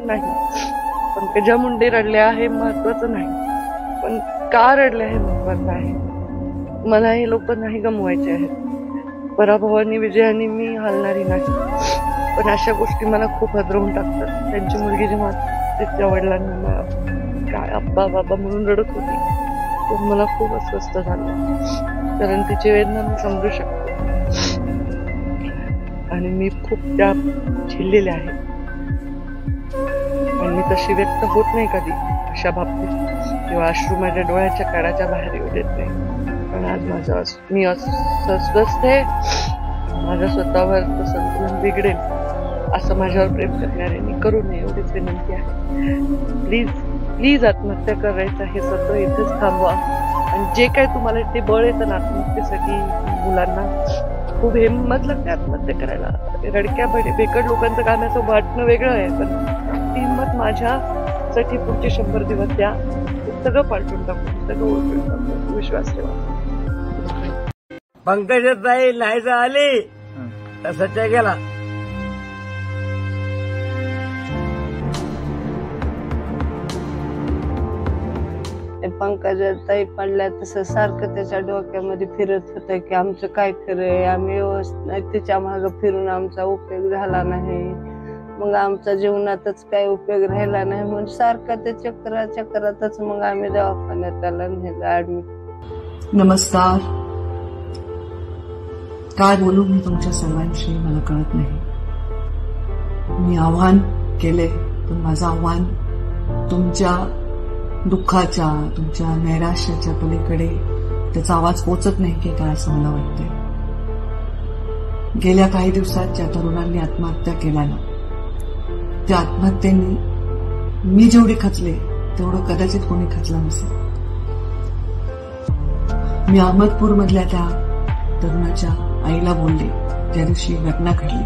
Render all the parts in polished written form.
नाही, पंकजा मुंडे रडल्या हे महत्वाचं नाही, पण का रडल्या हे महत्वाचं आहे. मला हे लोक नाही गमवायचे आहेत. पराभवानी विजयाने मी हलणारी नाही, पण अशा गोष्टी मला खूप हादरवून टाकतात. त्यांची मुलगी जेव्हा तिच्या वडिलांना काय अब्बा बाबा म्हणून रडत होती तेव्हा मला खूप अस्वस्थ झालं, कारण तिची वेदना मी समजू शकते आणि मी खूप त्या झेललेल्या आहेत. आणि मी तशी व्यक्त होत नाही कधी अशा बाबतीत, किंवा अश्रू माझ्या डोळ्याच्या काळाच्या बाहेर येऊ देत नाही. पण आज मी अस्वस्थ आहे, माझ्या स्वतःवरचं संतुलन बिघडेल असं माझ्यावर प्रेम करणाऱ्यांनी करू नये एवढीच विनंती आहे. प्लीज प्लीज आत्महत्या करायचं हे सगळं इथेच थांबवा. आणि जे काय तुम्हाला ते बळ येतं ना आत्महत्येसाठी, मुलांना खूप हिंमत लागते आत्महत्या करायला. रडक्या बेकड लोकांचं गाण्याचं वाटणं वेगळं आहे, पण ती हिंमत माझ्यासाठी पुढचे 100 दिवस द्या. सगळं पालटून टाकू, सगळं ओळखून टाकू, विश्वास ठेवा. पंकजाताई नाही झाली तर सच्चा गेला. पंकजाताई पडल्या तसं सारखं त्याच्या डोक्यामध्ये फिरत होतं की आमचं काय खरंय, आम्ही व्यवस्थित तिच्या मागं फिरून आमचा उपयोग झाला नाही, मग आमच्या जीवनातच काही उपयोग राहिला नाही म्हणून सारखं ते चक्रातच मग आम्ही दवाखान्यात त्याला नेलं ऍडमिट. नमस्कार. काय बोलू मी तुमच्या सर्वांशी मला कळत नाही. मी आव्हान केले, पण माझं आव्हान तुमच्या दुःखाच्या, तुमच्या नैराश्याच्या पलीकडे त्याचा आवाज पोचत नाही की काय असं मला वाटतंय. गेल्या काही दिवसात ज्या तरुणांनी आत्महत्या केल्या ना, त्या आत्महत्येने मी जेवढी खचले तेवढं कदाचित कोणी खचलं नसेल. मी अहमदपूर मधल्या त्या तरुणाच्या आईला बोलले ज्या दिवशी घटना घडली.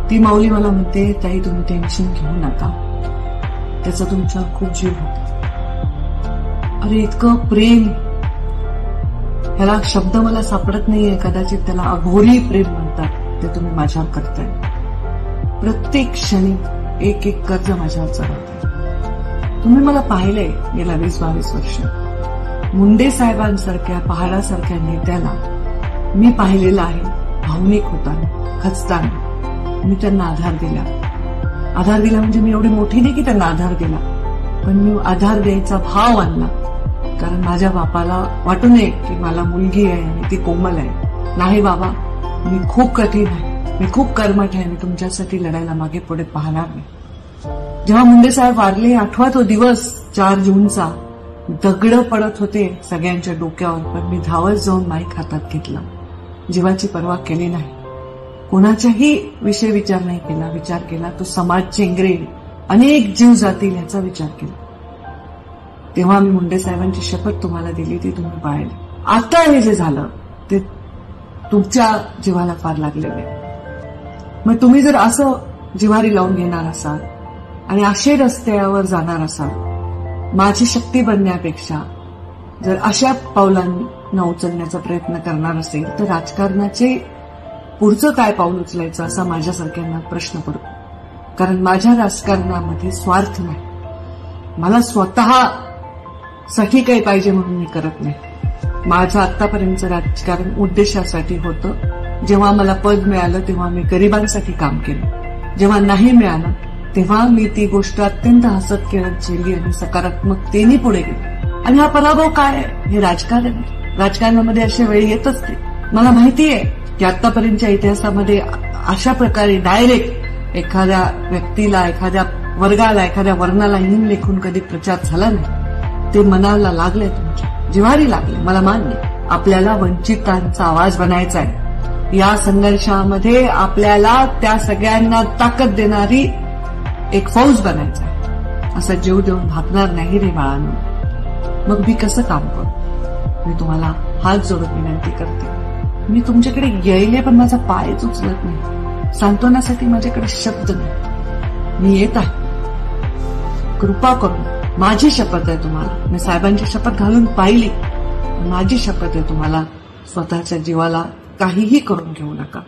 ती माऊली मला म्हणते, ताई तुम्ही टेन्शन घेऊ नका, त्याचा तुमचा खूप जीव होता. अरे इतकं प्रेम, ह्याला शब्द मला सापडत नाहीये, कदाचित त्याला अघोरी प्रेम म्हणतात, ते तुम्ही माझ्यावर करताय. प्रत्येक क्षणी एक एक कर्ज माझ्यावर चढवताय. तुम्ही मला पाहिलंय गेल्या 20-22 वर्ष. मुंडे साहेबांसारख्या पहाडासारख्या नेत्याला मी पाहिलेलं आहे भावनिक होताना, खचताना. मी त्यांना आधार दिला म्हणजे मी एवढी मोठी नाही की त्यांना आधार दिला, पण मी आधार द्यायचा भाव आणला, कारण माझ्या बापाला वाटू नये की मला मुलगी आहे आणि ती कोमल आहे. नाही बाबा, मी खूप कठीण आहे, मी खूप कर्मठ आहे, मी तुमच्यासाठी लढायला मागे पुढे पाहणार नाही. जेव्हा मुंडे साहेब वारले, आठवा तो दिवस 4 जूनचा, दगड पडत होते सगळ्यांच्या डोक्यावर, पण मी धावत जाऊन माईक हातात घेतला. जीवाची पर्वा केली नाही, कोणाच्याही विषय विचार नाही केला. विचार केला तो समाज चेंगरेल, अनेक जीव जातील ह्याचा विचार केला. तेव्हा मी मुंडे साहेबांची शपथ तुम्हाला दिली, ती तुम्ही पाळली. आता हे जे झालं ते तुमच्या जीवाला फार लागलेलं आहे. मग तुम्ही जर असं जिव्हारी लावून घेणार असाल आणि असे रस्त्यावर जाणार असाल, माझी शक्ती बनण्यापेक्षा जर अशा पावलांना उचलण्याचा प्रयत्न करणार असेल, तर राजकारणाचे पुढचं काय पाऊल उचलायचं असा माझ्यासारख्यांना प्रश्न पडतो. कारण माझ्या राजकारणामध्ये स्वार्थ नाही. मला स्वतःसाठी काही पाहिजे म्हणून मी करत नाही. माझं आतापर्यंतचं राजकारण उद्देशासाठी होतं. जेव्हा मला पद मिळालं तेव्हा मी गरिबांसाठी काम केलं. जेव्हा नाही मिळालं तेव्हा मी ती गोष्ट अत्यंत हसत खेळत झेलली आणि सकारात्मकतेने पुढे गेली. आणि हा पराभव काय आहे? हे राजकारण आहे. राजकारणामध्ये अशा वेळी येतच ते. मला माहिती आहे की आतापर्यंतच्या इतिहासामध्ये अशा प्रकारे डायरेक्ट एखाद्या व्यक्तीला, एखाद्या वर्गाला, एखाद्या वर्णाला हिम लेखून कधी प्रचार झाला नाही. ते मनाला लागले, तुमच्या जिव्हारी लागले. मला मान्य, आपल्याला वंचितांचा आवाज बनायचा आहे. या संघर्षामध्ये आपल्याला त्या सगळ्यांना ताकद देणारी एक फौज बनायचा आहे. असं जीव देऊन भागणार नाही रे बाळांनो. मग मी कसं काम करू? मी तुम्हाला हात जोडून विनंती करते. मी तुमच्याकडे यायले, पण माझा पायच उचलत नाही. सांत्वनासाठी माझ्याकडे शब्द नाही. मी येत आहे. कृपा करून, माझी शपथ आहे तुम्हाला. मी साहेबांची शपथ घालून पाहिली. माझी शपथ आहे तुम्हाला, स्वतःच्या जीवाला काहीही करून घेऊ नका.